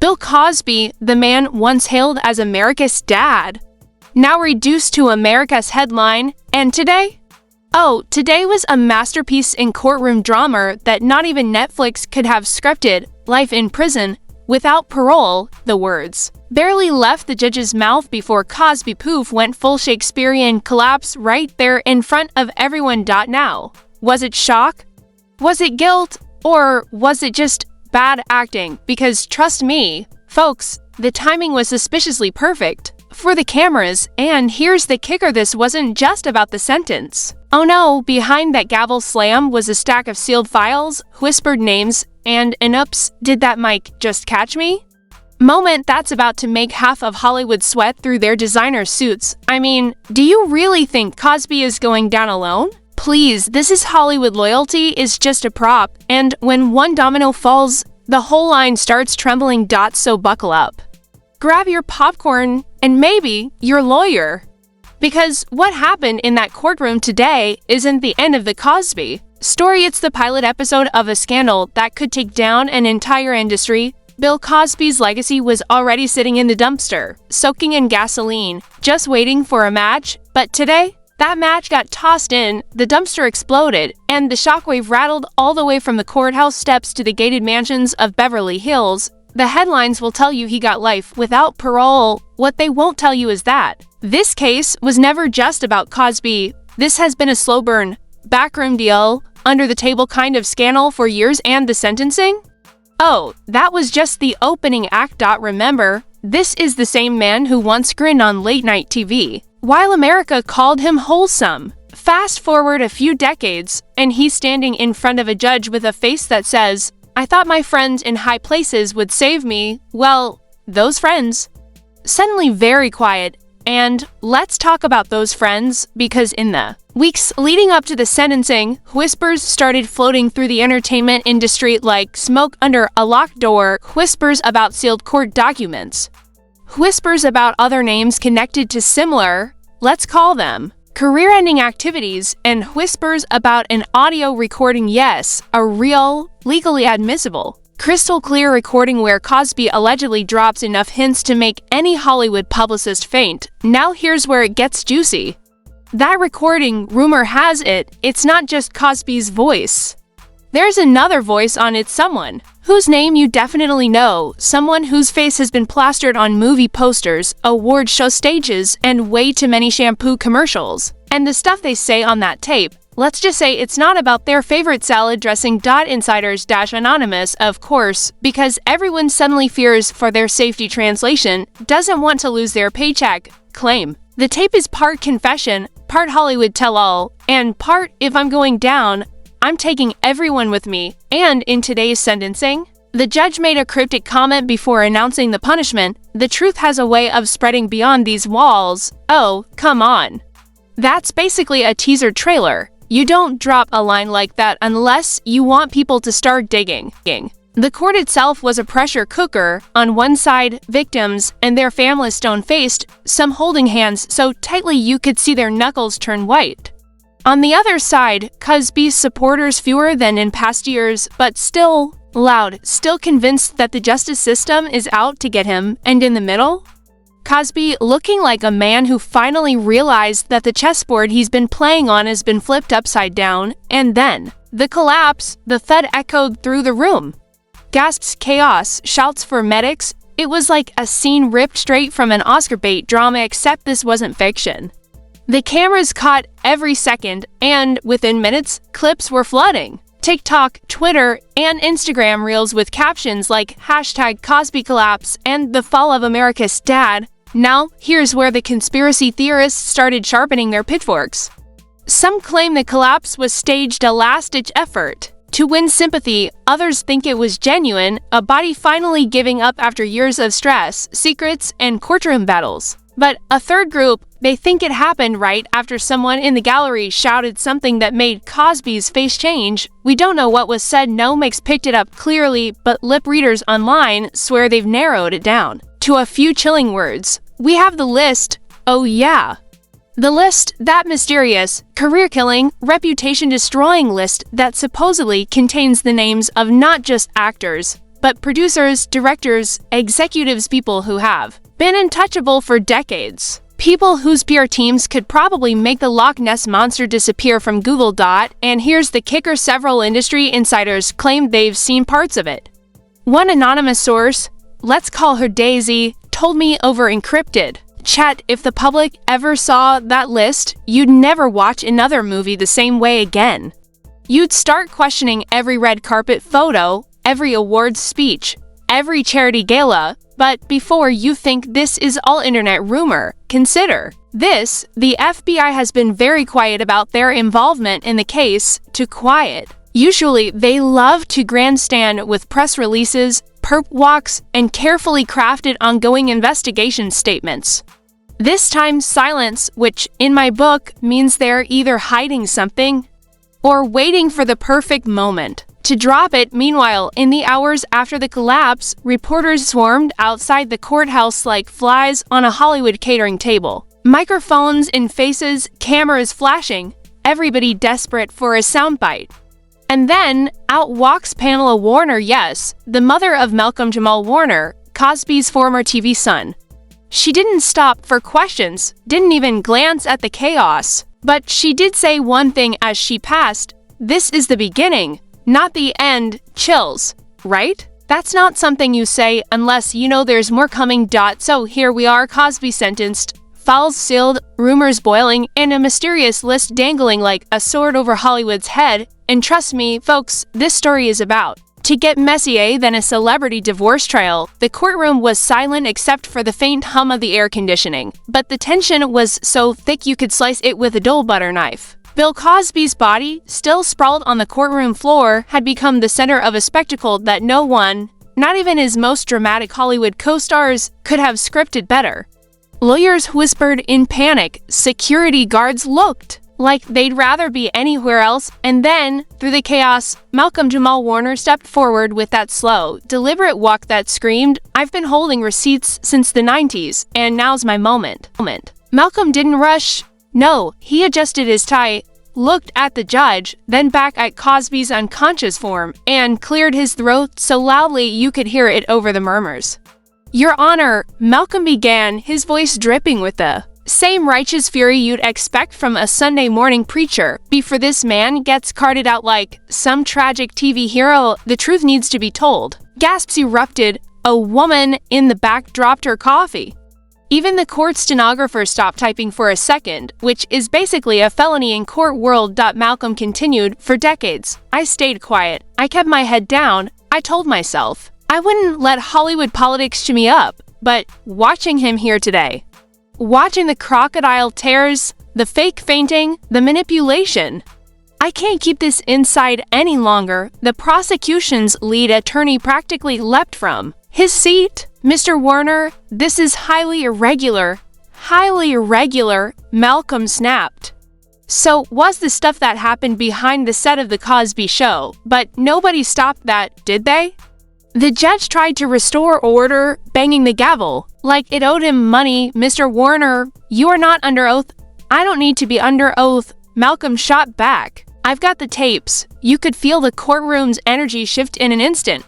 Bill Cosby, the man once hailed as America's dad, now reduced to America's headline, and today? Oh, today was a masterpiece in courtroom drama that not even Netflix could have scripted. Life in prison, without parole, the words barely left the judge's mouth before Cosby poof went full Shakespearean collapse right there in front of everyone. Now, was it shock? Was it guilt? Or was it just bad acting? Because trust me, folks, the timing was suspiciously perfect for the cameras, and here's the kicker: this wasn't just about the sentence. Oh no, behind that gavel slam was a stack of sealed files, whispered names, and an oops, did that mic just catch me? Moment that's about to make half of Hollywood sweat through their designer suits. I mean, do you really think Cosby is going down alone? Please, this is Hollywood. Loyalty is just a prop, and when one domino falls, the whole line starts trembling. So buckle up. Grab your popcorn and maybe your lawyer. Because what happened in that courtroom today isn't the end of the Cosby story. It's the pilot episode of a scandal that could take down an entire industry. Bill Cosby's legacy was already sitting in the dumpster, soaking in gasoline, just waiting for a match. But today, that match got tossed in, the dumpster exploded, and the shockwave rattled all the way from the courthouse steps to the gated mansions of Beverly Hills. The headlines will tell you he got life without parole. What they won't tell you is that this case was never just about Cosby. This has been a slow burn, backroom deal, under the table kind of scandal for years, and the sentencing? Oh, that was just the opening act. Remember, this is the same man who once grinned on late-night TV, while America called him wholesome. Fast forward a few decades, and he's standing in front of a judge with a face that says, "I thought my friends in high places would save me." Well, those friends. Suddenly very quiet, and let's talk about those friends, because in the weeks leading up to the sentencing, whispers started floating through the entertainment industry like smoke under a locked door. Whispers about sealed court documents. Whispers about other names connected to similar, let's call them, career-ending activities, and whispers about an audio recording, yes, a real, legally admissible, crystal clear recording where Cosby allegedly drops enough hints to make any Hollywood publicist faint. Now here's where it gets juicy. That recording, rumor has it, it's not just Cosby's voice. There's another voice on it, someone whose name you definitely know, someone whose face has been plastered on movie posters, award show stages, and way too many shampoo commercials. And the stuff they say on that tape, let's just say it's not about their favorite salad dressing. Insiders-anonymous, of course, because everyone suddenly fears for their safety. Translation, doesn't want to lose their paycheck. Claim. The tape is part confession, part Hollywood tell-all, and part, if I'm going down, I'm taking everyone with me. And in today's sentencing, the judge made a cryptic comment before announcing the punishment. The truth has a way of spreading beyond these walls. Oh, come on. That's basically a teaser trailer. You don't drop a line like that unless you want people to start digging. The court itself was a pressure cooker. On one side, victims and their families stone-faced, some holding hands so tightly you could see their knuckles turn white. On the other side, Cosby's supporters, fewer than in past years, but still loud, still convinced that the justice system is out to get him. And in the middle, Cosby looking like a man who finally realized that the chessboard he's been playing on has been flipped upside down. And then, the collapse, the thud echoed through the room. Gasps, chaos, shouts for medics. It was like a scene ripped straight from an Oscar bait drama, except this wasn't fiction. The cameras caught every second, and within minutes, clips were flooding. TikTok, Twitter, and Instagram reels with captions like #CosbyCollapse and the fall of America's dad. Now, here's where the conspiracy theorists started sharpening their pitchforks. Some claim the collapse was staged, a last-ditch effort to win sympathy. Others think it was genuine, a body finally giving up after years of stress, secrets, and courtroom battles. But a third group, they think it happened right after someone in the gallery shouted something that made Cosby's face change. We don't know what was said, no mix picked it up clearly, but lip readers online swear they've narrowed it down to a few chilling words. We have the list. Oh yeah. The list, that mysterious, career-killing, reputation-destroying list that supposedly contains the names of not just actors, but producers, directors, executives, people who have been untouchable for decades. People whose PR teams could probably make the Loch Ness Monster disappear from Google. And here's the kicker, several industry insiders claim they've seen parts of it. One anonymous source, let's call her Daisy, told me over encrypted chat, if the public ever saw that list, you'd never watch another movie the same way again. You'd start questioning every red carpet photo, every awards speech, every charity gala. But before you think this is all internet rumor, consider this: the FBI has been very quiet about their involvement in the case. Too quiet. Usually, they love to grandstand with press releases, perp walks, and carefully crafted ongoing investigation statements. This time, silence, which in my book means they're either hiding something or waiting for the perfect moment to drop it. Meanwhile, in the hours after the collapse, reporters swarmed outside the courthouse like flies on a Hollywood catering table. Microphones in faces, cameras flashing, everybody desperate for a soundbite. And then, out walks Pamela Warner, yes, the mother of Malcolm Jamal Warner, Cosby's former TV son. She didn't stop for questions, didn't even glance at the chaos. But she did say one thing as she passed: this is the beginning, not the end. Chills, right? That's not something you say unless you know there's more coming. So here we are, Cosby sentenced, files sealed, rumors boiling, and a mysterious list dangling like a sword over Hollywood's head. And trust me, folks, this story is about to get messier than a celebrity divorce trial. The courtroom was silent except for the faint hum of the air conditioning, but the tension was so thick you could slice it with a dull butter knife. Bill Cosby's body, still sprawled on the courtroom floor, had become the center of a spectacle that no one, not even his most dramatic Hollywood co-stars, could have scripted better. Lawyers whispered in panic, security guards looked like they'd rather be anywhere else, and then, through the chaos, Malcolm Jamal Warner stepped forward with that slow, deliberate walk that screamed, "I've been holding receipts since the 90s, and now's my moment." Malcolm didn't rush. No, he adjusted his tie, looked at the judge, then back at Cosby's unconscious form, and cleared his throat so loudly you could hear it over the murmurs. "Your Honor," Malcolm began, his voice dripping with the same righteous fury you'd expect from a Sunday morning preacher. Before this man gets carted out like some tragic TV hero, the truth needs to be told. Gasps erupted. A woman in the back dropped her coffee. Even the court stenographer stopped typing for a second, which is basically a felony in court world. Malcolm continued, "For decades, I stayed quiet. I kept my head down. I told myself I wouldn't let Hollywood politics chew me up. But watching him here today, watching the crocodile tears, the fake fainting, the manipulation, I can't keep this inside any longer." The prosecution's lead attorney practically leapt from his seat. "Mr. Warner, this is highly irregular." Highly irregular, Malcolm snapped. So was the stuff that happened behind the set of The Cosby Show, but nobody stopped that, did they? The judge tried to restore order, banging the gavel like it owed him money. "Mr. Warner, you are not under oath." "I don't need to be under oath," Malcolm shot back. "I've got the tapes." You could feel the courtroom's energy shift in an instant.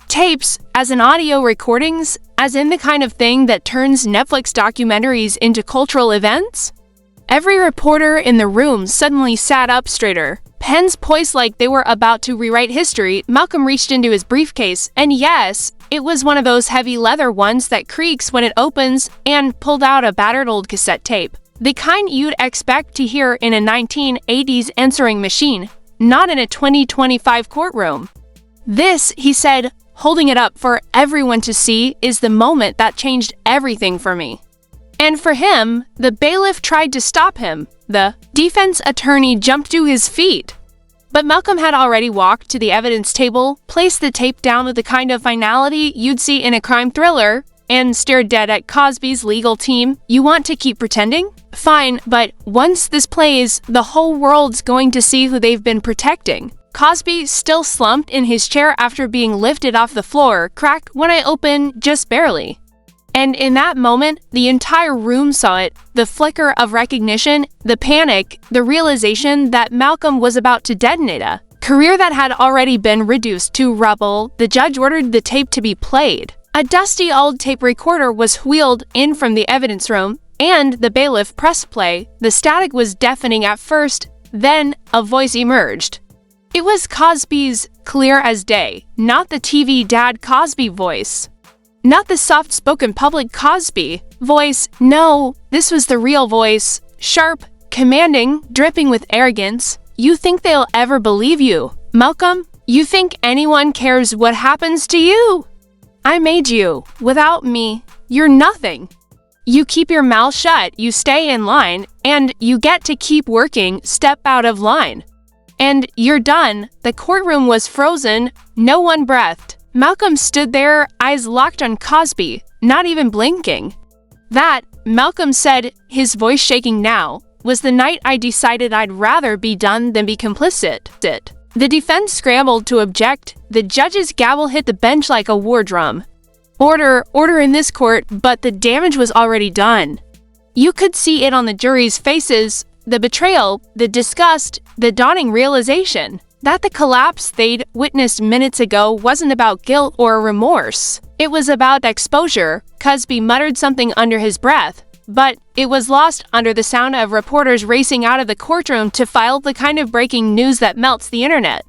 Tapes, as in audio recordings, as in the kind of thing that turns Netflix documentaries into cultural events? Every reporter in the room suddenly sat up straighter, pens poised like they were about to rewrite history. Malcolm reached into his briefcase, and yes, it was one of those heavy leather ones that creaks when it opens, and pulled out a battered old cassette tape. The kind you'd expect to hear in a 1980s answering machine, not in a 2025 courtroom. "This," he said, holding it up for everyone to see, "is the moment that changed everything for me." And for him, the bailiff tried to stop him. The defense attorney jumped to his feet. But Malcolm had already walked to the evidence table, placed the tape down with the kind of finality you'd see in a crime thriller, and stared dead at Cosby's legal team. "You want to keep pretending? Fine, but once this plays, the whole world's going to see who they've been protecting." Cosby, still slumped in his chair after being lifted off the floor, cracked when I opened, just barely. And in that moment, the entire room saw it, the flicker of recognition, the panic, the realization that Malcolm was about to detonate a career that had already been reduced to rubble, the judge ordered the tape to be played. A dusty old tape recorder was wheeled in from the evidence room, and the bailiff pressed play. The static was deafening at first, then a voice emerged. It was Cosby's, clear as day, not the TV dad Cosby voice. Not the soft-spoken public Cosby voice, no, this was the real voice. Sharp, commanding, dripping with arrogance. You think they'll ever believe you, Malcolm? You think anyone cares what happens to you? I made you. Without me, you're nothing. You keep your mouth shut, you stay in line, and you get to keep working, step out of line. And you're done. The courtroom was frozen, no one breathed. Malcolm stood there, eyes locked on Cosby, not even blinking. That, Malcolm said, his voice shaking now, was the night I decided I'd rather be done than be complicit. The defense scrambled to object. The judge's gavel hit the bench like a war drum. Order in this court, but the damage was already done. You could see it on the jury's faces, the betrayal, the disgust, the dawning realization that the collapse they'd witnessed minutes ago wasn't about guilt or remorse. It was about exposure. Cosby muttered something under his breath, but it was lost under the sound of reporters racing out of the courtroom to file the kind of breaking news that melts the internet.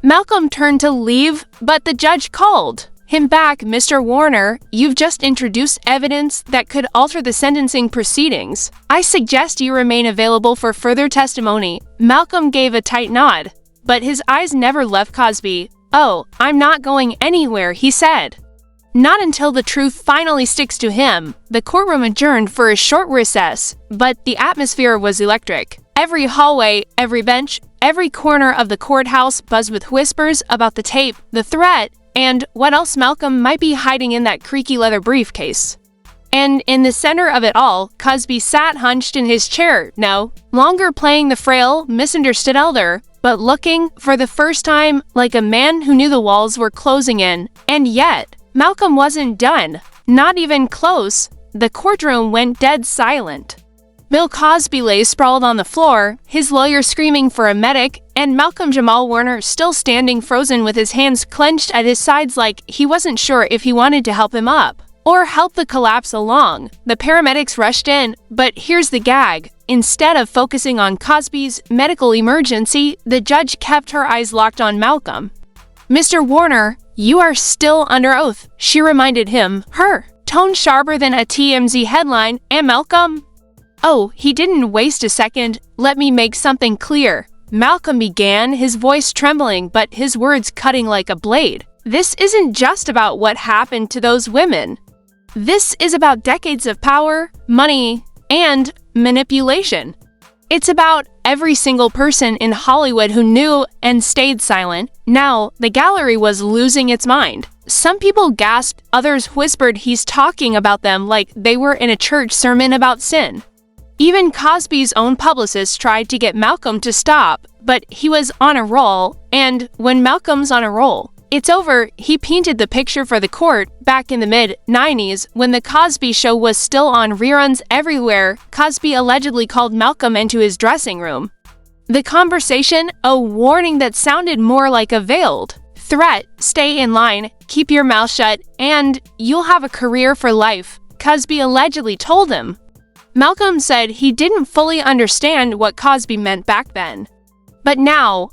Malcolm turned to leave, but the judge called him back. Mr. Warner, you've just introduced evidence that could alter the sentencing proceedings. I suggest you remain available for further testimony. Malcolm gave a tight nod, but his eyes never left Cosby. Oh, I'm not going anywhere, he said. Not until the truth finally sticks to him. The courtroom adjourned for a short recess, but the atmosphere was electric. Every hallway, every bench, every corner of the courthouse buzzed with whispers about the tape, the threat, and what else Malcolm might be hiding in that creaky leather briefcase. And in the center of it all, Cosby sat hunched in his chair, no longer playing the frail, misunderstood elder, but looking, for the first time, like a man who knew the walls were closing in. And yet, Malcolm wasn't done. Not even close. The courtroom went dead silent. Bill Cosby lay sprawled on the floor, his lawyer screaming for a medic, and Malcolm Jamal Warner still standing frozen with his hands clenched at his sides like he wasn't sure if he wanted to help him up or help the collapse along. The paramedics rushed in, but here's the gag. Instead of focusing on Cosby's medical emergency, the judge kept her eyes locked on Malcolm. Mr. Warner, you are still under oath, she reminded him, her tone sharper than a TMZ headline. And Malcolm? Oh, he didn't waste a second. Let me make something clear. Malcolm began, his voice trembling, but his words cutting like a blade. This isn't just about what happened to those women. This is about decades of power, money, and manipulation. It's about every single person in Hollywood who knew and stayed silent. Now, the gallery was losing its mind. Some people gasped, others whispered he's talking about them like they were in a church sermon about sin. Even Cosby's own publicist tried to get Malcolm to stop, but he was on a roll, and when Malcolm's on a roll, it's over. He painted the picture for the court. Back in the mid-90s, when The Cosby Show was still on reruns everywhere, Cosby allegedly called Malcolm into his dressing room. The conversation, a warning that sounded more like a veiled threat: stay in line, keep your mouth shut, and you'll have a career for life, Cosby allegedly told him. Malcolm said he didn't fully understand what Cosby meant back then. But now,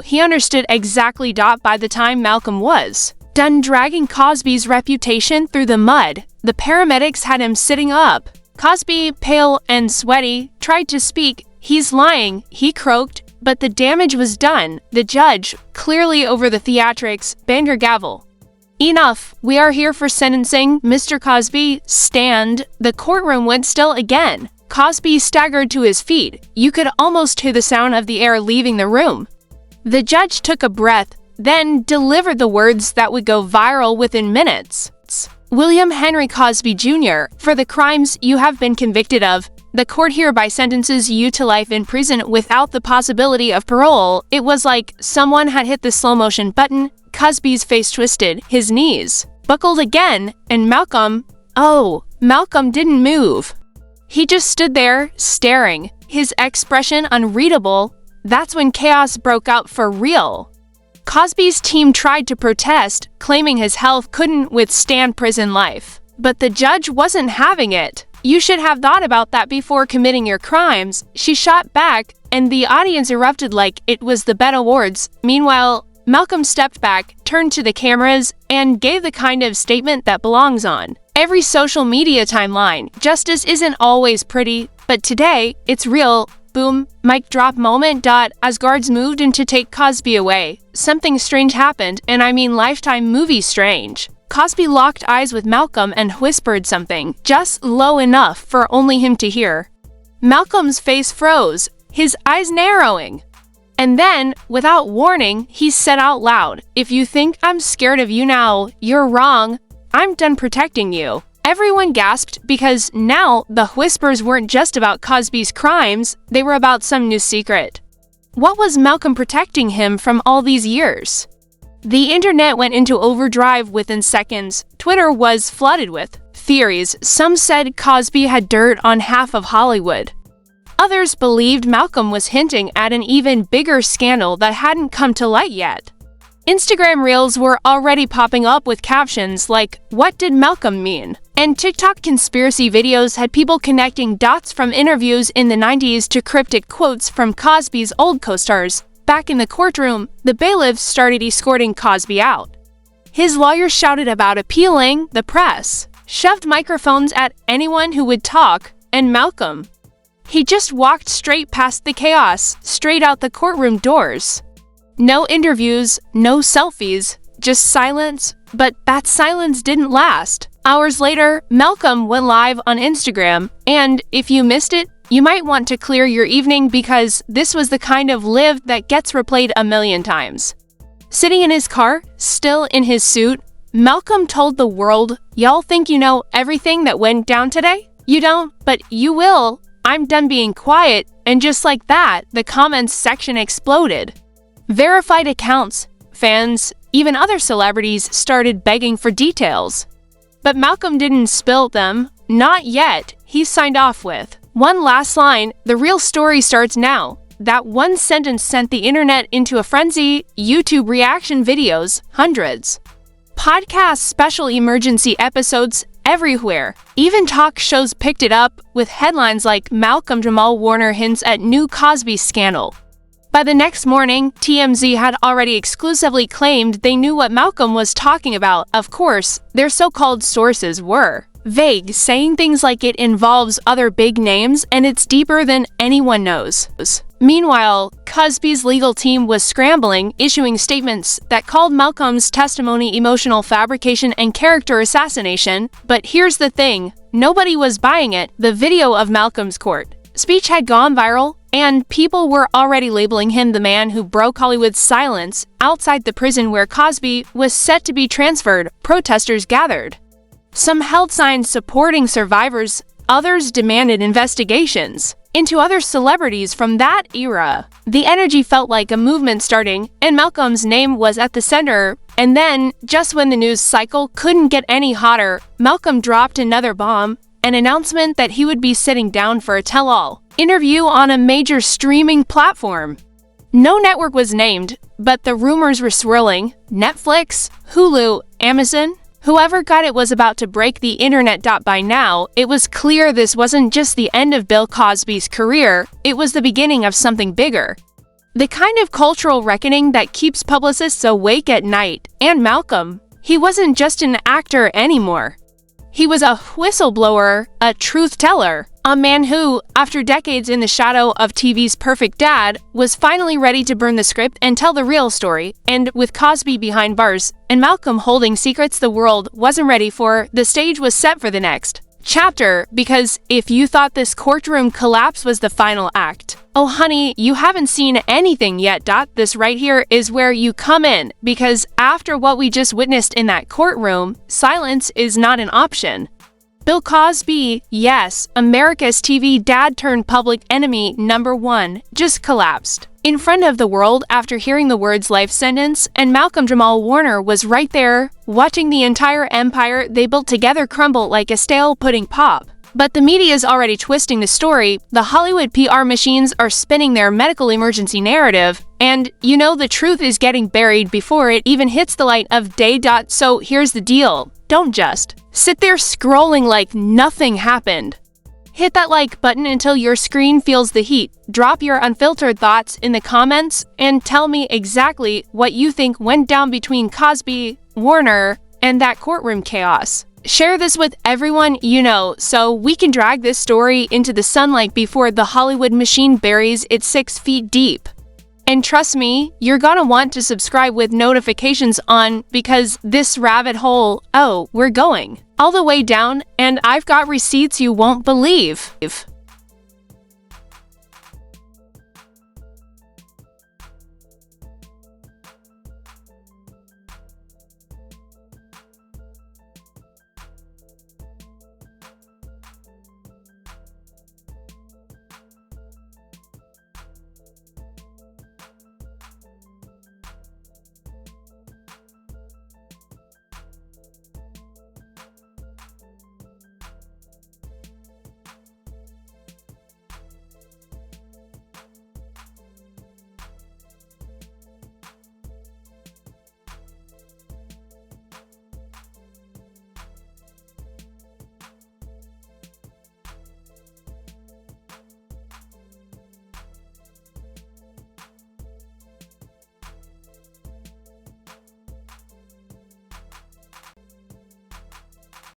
he understood exactly. By the time Malcolm was done dragging Cosby's reputation through the mud, the paramedics had him sitting up. Cosby, pale and sweaty, tried to speak. He's lying, he croaked, but the damage was done. The judge, clearly over the theatrics, banged her gavel. Enough, we are here for sentencing. Mr. Cosby, stand. The courtroom went still again. Cosby staggered to his feet. You could almost hear the sound of the air leaving the room. The judge took a breath, then delivered the words that would go viral within minutes. William Henry Cosby Jr., for the crimes you have been convicted of, the court hereby sentences you to life in prison without the possibility of parole. It was like someone had hit the slow motion button. Cosby's face twisted, his knees buckled again, and Malcolm didn't move. He just stood there, staring, his expression unreadable. That's when chaos broke out for real. Cosby's team tried to protest, claiming his health couldn't withstand prison life. But the judge wasn't having it. "You should have thought about that before committing your crimes," she shot back, and the audience erupted like it was the BET Awards. Meanwhile, Malcolm stepped back, turned to the cameras, and gave the kind of statement that belongs on every social media timeline. Justice isn't always pretty, but today, it's real. Boom, mic drop moment. As guards moved in to take Cosby away, something strange happened, and I mean Lifetime movie strange. Cosby locked eyes with Malcolm and whispered something, just low enough for only him to hear. Malcolm's face froze, his eyes narrowing. And then, without warning, he said out loud, "If you think I'm scared of you now, you're wrong. I'm done protecting you." Everyone gasped because now the whispers weren't just about Cosby's crimes, they were about some new secret. What was Malcolm protecting him from all these years? The internet went into overdrive within seconds. Twitter was flooded with theories. Some said Cosby had dirt on half of Hollywood. Others believed Malcolm was hinting at an even bigger scandal that hadn't come to light yet. Instagram Reels were already popping up with captions like, "What did Malcolm mean?" And TikTok conspiracy videos had people connecting dots from interviews in the 90s to cryptic quotes from Cosby's old co-stars. Back in the courtroom, the bailiffs started escorting Cosby out. His lawyers shouted about appealing, the press shoved microphones at anyone who would talk, and Malcolm, he just walked straight past the chaos, straight out the courtroom doors. No interviews, no selfies, just silence. But that silence didn't last. Hours later, Malcolm went live on Instagram, and if you missed it, you might want to clear your evening because this was the kind of live that gets replayed a million times. Sitting in his car, still in his suit, Malcolm told the world, "Y'all think you know everything that went down today? You don't, but you will. I'm done being quiet." And just like that, the comments section exploded. Verified accounts, fans, even other celebrities started begging for details. But Malcolm didn't spill them. Not yet, he signed off with one last line, "The real story starts now." That one sentence sent the internet into a frenzy. YouTube reaction videos, hundreds. Podcasts, special emergency episodes everywhere. Even talk shows picked it up, with headlines like "Malcolm Jamal Warner hints at new Cosby scandal." By the next morning, TMZ had already exclusively claimed they knew what Malcolm was talking about. Of course, their so-called sources were vague, saying things like it involves other big names and it's deeper than anyone knows. Meanwhile, Cosby's legal team was scrambling, issuing statements that called Malcolm's testimony emotional fabrication and character assassination. But here's the thing, nobody was buying it. The video of Malcolm's court speech had gone viral, and people were already labeling him the man who broke Hollywood's silence. Outside the prison where Cosby was set to be transferred, protesters gathered. Some held signs supporting survivors, others demanded investigations into other celebrities from that era. The energy felt like a movement starting, and Malcolm's name was at the center. And then, just when the news cycle couldn't get any hotter, Malcolm dropped another bomb, an announcement that he would be sitting down for a tell-all interview on a major streaming platform. No network was named, but the rumors were swirling. Netflix, Hulu, Amazon, whoever got it was about to break the internet. By now, it was clear this wasn't just the end of Bill Cosby's career, it was the beginning of something bigger. The kind of cultural reckoning that keeps publicists awake at night. And Malcolm, he wasn't just an actor anymore. He was a whistleblower, a truth teller, a man who, after decades in the shadow of TV's perfect dad, was finally ready to burn the script and tell the real story. And with Cosby behind bars and Malcolm holding secrets the world wasn't ready for, the stage was set for the next chapter. Because if you thought this courtroom collapse was the final act, oh honey, you haven't seen anything yet. This right here is where you come in, because after what we just witnessed in that courtroom, silence is not an option. Bill Cosby, yes, America's TV dad turned public enemy #1, just collapsed in front of the world after hearing the words life sentence, and Malcolm Jamal Warner was right there, watching the entire empire they built together crumble like a stale pudding pop. But the media is already twisting the story. The Hollywood PR machines are spinning their medical emergency narrative, and you know the truth is getting buried before it even hits the light of day. So here's the deal. Don't just sit there scrolling like nothing happened. Hit that like button until your screen feels the heat. Drop your unfiltered thoughts in the comments and tell me exactly what you think went down between Cosby, Warner, and that courtroom chaos. Share this with everyone you know so we can drag this story into the sunlight before the Hollywood machine buries it 6 feet deep. And trust me, you're gonna want to subscribe with notifications on because this rabbit hole, we're going all the way down, and I've got receipts you won't believe.